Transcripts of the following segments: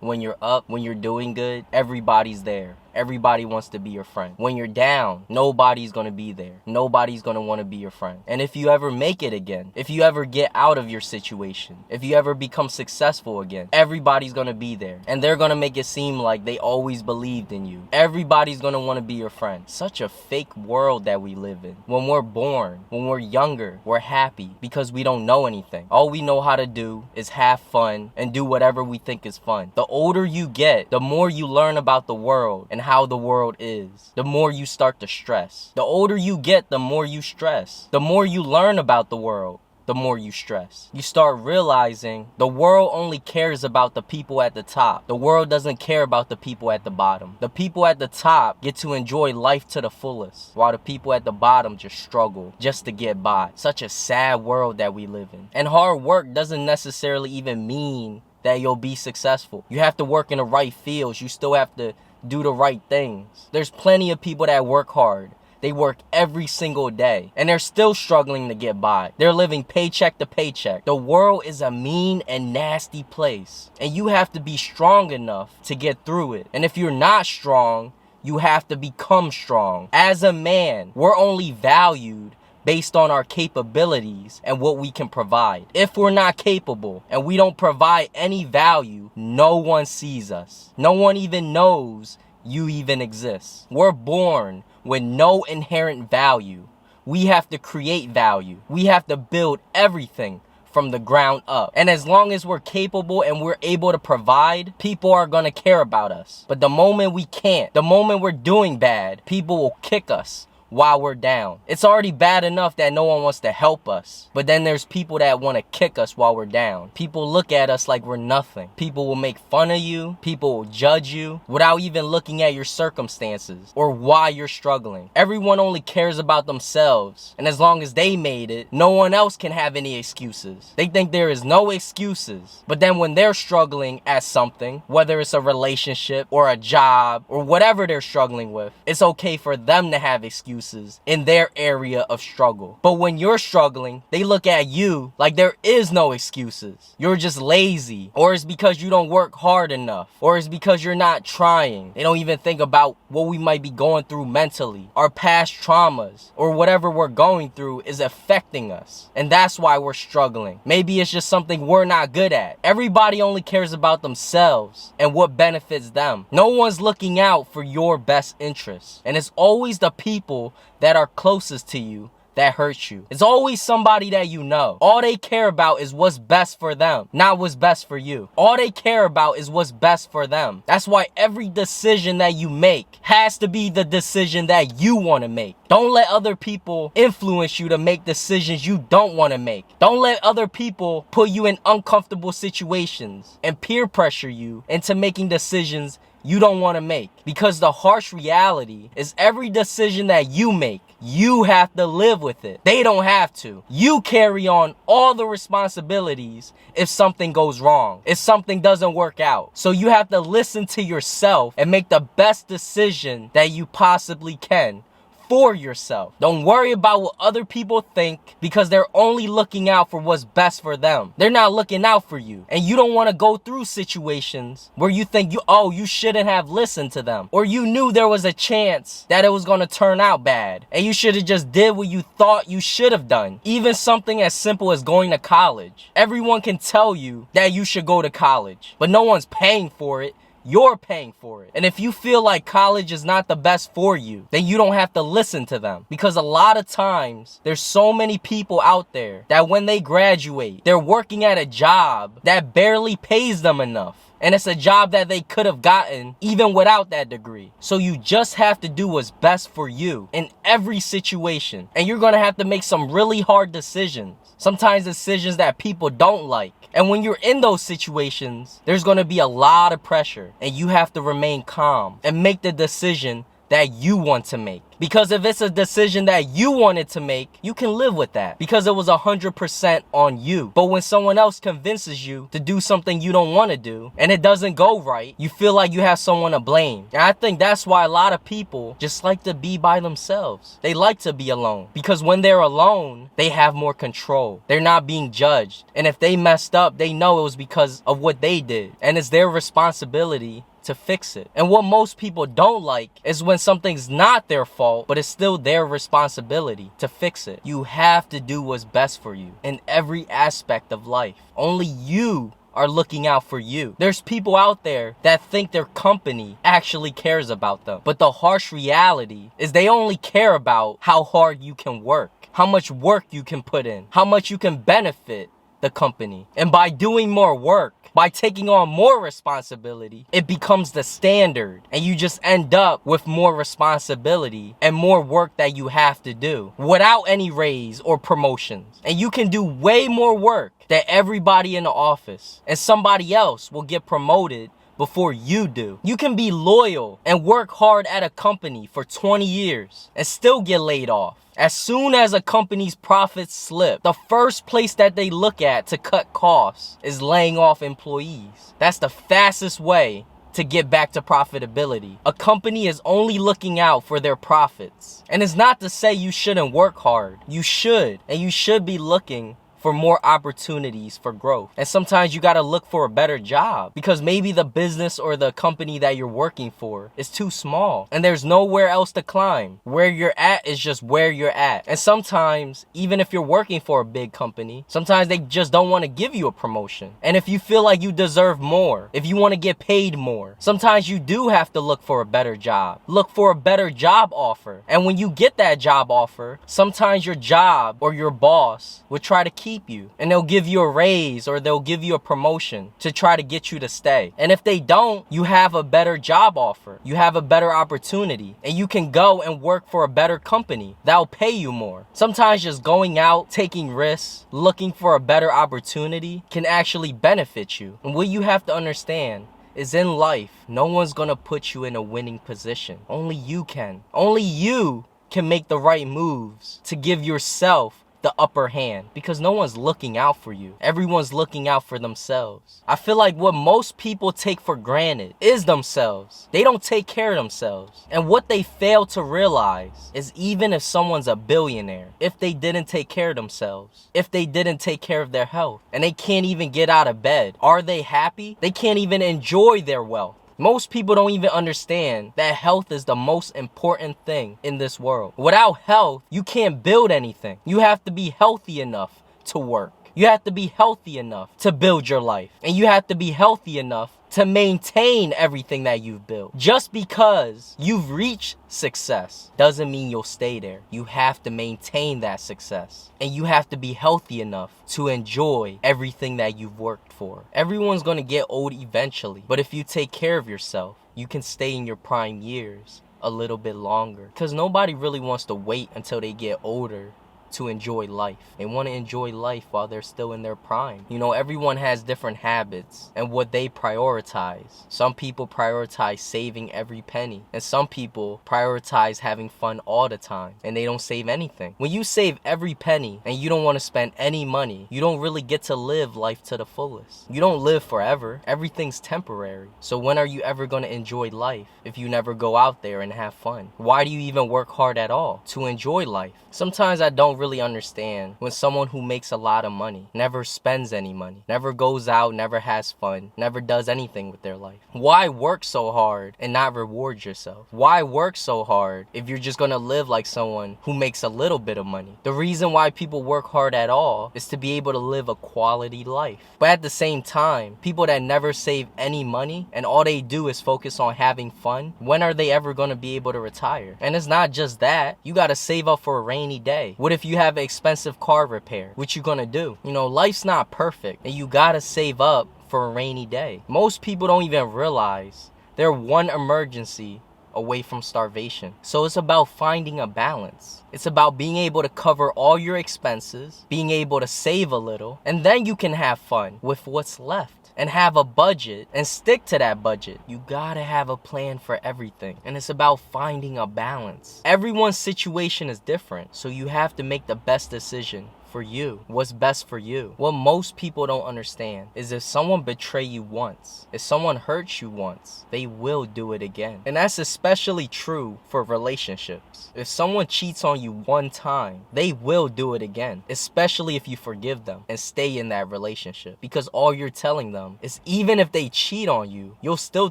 When you're up, when you're doing good, everybody's there. Everybody wants to be your friend. When you're down, nobody's gonna be there. Nobody's gonna want to be your friend. And if you ever make it again, if you ever get out of your situation, if you ever become successful again, everybody's gonna be there. And they're gonna make it seem like they always believed in you. Everybody's gonna want to be your friend. Such a fake world that we live in. When we're born, when we're younger, we're happy because we don't know anything. All we know how to do is have fun and do whatever we think is fun. The older you get, the more you learn about the world and how the world is, the more you start to stress. The older you get, the more you stress. The more you learn about the world, the more you stress. You start realizing the world only cares about the people at the top. The world doesn't care about the people at the bottom. The people at the top get to enjoy life to the fullest, while the people at the bottom just struggle just to get by. Such a sad world that we live in. And hard work doesn't necessarily even mean that you'll be successful. You have to work in the right fields. You still have to do the right things. There's plenty of people that work hard. They work every single day and they're still struggling to get by. They're living paycheck to paycheck. The world is a mean and nasty place, and you have to be strong enough to get through it. And if you're not strong, you have to become strong. As a man, we're only valued based on our capabilities and what we can provide. If we're not capable and we don't provide any value, no one sees us. No one even knows you even exist. We're born with no inherent value. We have to create value. We have to build everything from the ground up. And as long as we're capable and we're able to provide, people are gonna care about us. But the moment we can't, the moment we're doing bad, people will kick us while we're down. It's already bad enough that no one wants to help us, but then there's people that want to kick us while we're down. People look at us like we're nothing. People will make fun of you. People will judge you without even looking at your circumstances or why you're struggling. Everyone only cares about themselves, and as long as they made it, no one else can have any excuses. They think there is no excuses, but then when they're struggling at something, whether it's a relationship or a job or whatever they're struggling with, it's okay for them to have excuses in their area of struggle. But when you're struggling, they look at you like there is no excuses. You're just lazy, or it's because you don't work hard enough, or it's because you're not trying. They don't even think about what we might be going through mentally. Our past traumas or whatever we're going through is affecting us, and that's why we're struggling. Maybe it's just something we're not good at. Everybody only cares about themselves and what benefits them. No one's looking out for your best interests, and it's always the people that are closest to you that hurt you. It's always somebody that you know. All they care about is what's best for them, not what's best for you. All they care about is what's best for them. That's why every decision that you make has to be the decision that you want to make. Don't let other people influence you to make decisions you don't want to make. Don't let other people put you in uncomfortable situations and peer pressure you into making decisions you don't want to make. Because the harsh reality is every decision that you make, you have to live with it. They don't have to. You carry on all the responsibilities if something goes wrong, if something doesn't work out. So you have to listen to yourself and make the best decision that you possibly can for yourself. Don't worry about what other people think, because they're only looking out for what's best for them. They're not looking out for you. And you don't want to go through situations where you think you shouldn't have listened to them, or you knew there was a chance that it was going to turn out bad and you should have just did what you thought you should have done. Even something as simple as going to college. Everyone can tell you that you should go to college, but no one's paying for it. You're paying for it. And if you feel like college is not the best for you, then you don't have to listen to them. Because a lot of times, there's so many people out there that when they graduate, they're working at a job that barely pays them enough. And it's a job that they could have gotten even without that degree. So you just have to do what's best for you in every situation. And you're going to have to make some really hard decisions. Sometimes decisions that people don't like. And when you're in those situations, there's going to be a lot of pressure. And you have to remain calm and make the decision that you want to make. Because if it's a decision that you wanted to make, you can live with that because it was 100% on you. But when someone else convinces you to do something you don't want to do and it doesn't go right, you feel like you have someone to blame. And I think that's why a lot of people just like to be by themselves. They like to be alone because when they're alone, they have more control. They're not being judged. And if they messed up, they know it was because of what they did. And it's their responsibility to fix it. And what most people don't like is when something's not their fault, but it's still their responsibility to fix it. You have to do what's best for you in every aspect of life. Only you are looking out for you. There's people out there that think their company actually cares about them. But the harsh reality is they only care about how hard you can work, how much work you can put in, how much you can benefit the company. And by doing more work, by taking on more responsibility, it becomes the standard and you just end up with more responsibility and more work that you have to do without any raise or promotions. And you can do way more work than everybody in the office and somebody else will get promoted before you do. You can be loyal and work hard at a company for 20 years and still get laid off. As soon as a company's profits slip, the first place that they look at to cut costs is laying off employees. That's the fastest way to get back to profitability. A company is only looking out for their profits. And it's not to say you shouldn't work hard. You should. And you should be looking for more opportunities for growth. And sometimes you gotta look for a better job because maybe the business or the company that you're working for is too small and there's nowhere else to climb. Where you're at is just where you're at. And sometimes, even if you're working for a big company, sometimes they just don't want to give you a promotion. And if you feel like you deserve more, if you want to get paid more, sometimes you do have to look for a better job. Look for a better job offer. And when you get that job offer, sometimes your job or your boss will try to keep you and they'll give you a raise or they'll give you a promotion to try to get you to stay. And if they don't, you have a better job offer. You have a better opportunity and you can go and work for a better company that'll pay you more. Sometimes just going out, taking risks, looking for a better opportunity can actually benefit you. And what you have to understand is in life, no one's gonna put you in a winning position. Only you can. Only you can make the right moves to give yourself the upper hand because no one's looking out for you. Everyone's looking out for themselves. I feel like what most people take for granted is themselves. They don't take care of themselves. And what they fail to realize is even if someone's a billionaire, if they didn't take care of themselves, if they didn't take care of their health, and they can't even get out of bed, are they happy? They can't even enjoy their wealth. Most people don't even understand that health is the most important thing in this world. Without health, you can't build anything. You have to be healthy enough to work. You have to be healthy enough to build your life. And you have to be healthy enough to maintain everything that you've built. Just because you've reached success doesn't mean you'll stay there. You have to maintain that success. And you have to be healthy enough to enjoy everything that you've worked for. Everyone's gonna get old eventually. But if you take care of yourself, you can stay in your prime years a little bit longer. Because nobody really wants to wait until they get older to enjoy life. They want to enjoy life while they're still in their prime. You know, everyone has different habits and what they prioritize. Some people prioritize saving every penny, and some people prioritize having fun all the time, and they don't save anything. When you save every penny and you don't want to spend any money, you don't really get to live life to the fullest. You don't live forever. Everything's temporary. So when are you ever going to enjoy life if you never go out there and have fun? Why do you even work hard at all? To enjoy life. Sometimes I don't really understand when someone who makes a lot of money never spends any money, never goes out, never has fun, never does anything with their life. Why work so hard and not reward yourself? Why work so hard if you're just gonna live like someone who makes a little bit of money? The reason why people work hard at all is to be able to live a quality life. But at the same time, people that never save any money and all they do is focus on having fun, when are they ever gonna be able to retire? And it's not just that. You gotta save up for a rainy day. What if you have an expensive car repair? What you gonna do? You know, life's not perfect and you gotta save up for a rainy day. Most people don't even realize they're one emergency away from starvation. So it's about finding a balance. It's about being able to cover all your expenses, being able to save a little, and then you can have fun with what's left. and have a budget and stick to that budget. You gotta have a plan for everything. And it's about finding a balance. Everyone's situation is different, so you have to make the best decision for you. What's best for you. What most people don't understand is if someone betray you once, if someone hurts you once, they will do it again. And that's especially true for relationships. If someone cheats on you one time, they will do it again, especially if you forgive them and stay in that relationship. Because all you're telling them is even if they cheat on you, you'll still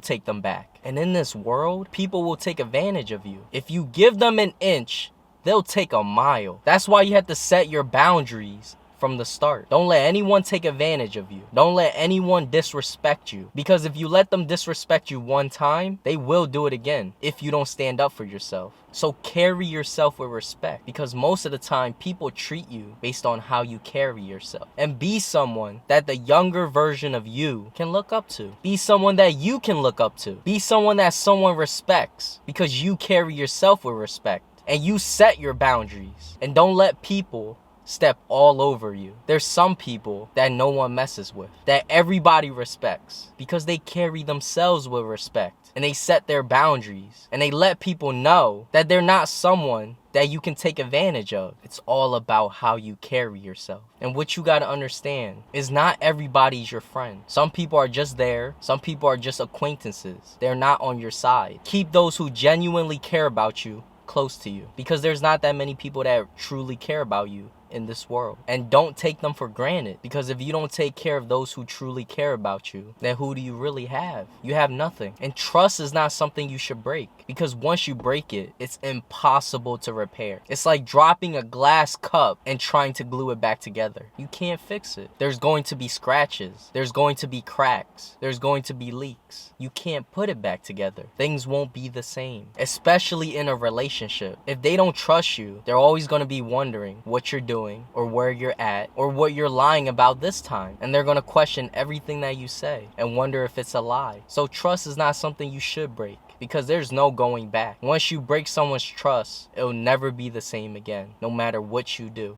take them back. And in this world, people will take advantage of you. If you give them an inch, they'll take a mile. That's why you have to set your boundaries from the start. Don't let anyone take advantage of you. Don't let anyone disrespect you. Because if you let them disrespect you one time, they will do it again if you don't stand up for yourself. So carry yourself with respect, because most of the time people treat you based on how you carry yourself. And be someone that the younger version of you can look up to. Be someone that you can look up to. Be someone that someone respects because you carry yourself with respect. And you set your boundaries and don't let people step all over you. There's some people that no one messes with, that everybody respects because they carry themselves with respect and they set their boundaries and they let people know that they're not someone that you can take advantage of. It's all about how you carry yourself. And what you gotta understand is not everybody's your friend. Some people are just there. Some people are just acquaintances. They're not on your side. Keep those who genuinely care about you close to you, because there's not that many people that truly care about you in this world. And don't take them for granted, because if you don't take care of those who truly care about you, then who do you really have? You have nothing. And trust is not something you should break, because once you break it, it's impossible to repair. It's like dropping a glass cup and trying to glue it back together. You can't fix it. There's going to be scratches. There's going to be cracks. There's going to be leaks. You can't put it back together. Things won't be the same, especially in a relationship. If they don't trust you, they're always going to be wondering what you're doing, or where you're at, or what you're lying about this time. And they're gonna question everything that you say and wonder if it's a lie. So trust is not something you should break, because there's no going back. Once you break someone's trust, it'll never be the same again, no matter what you do.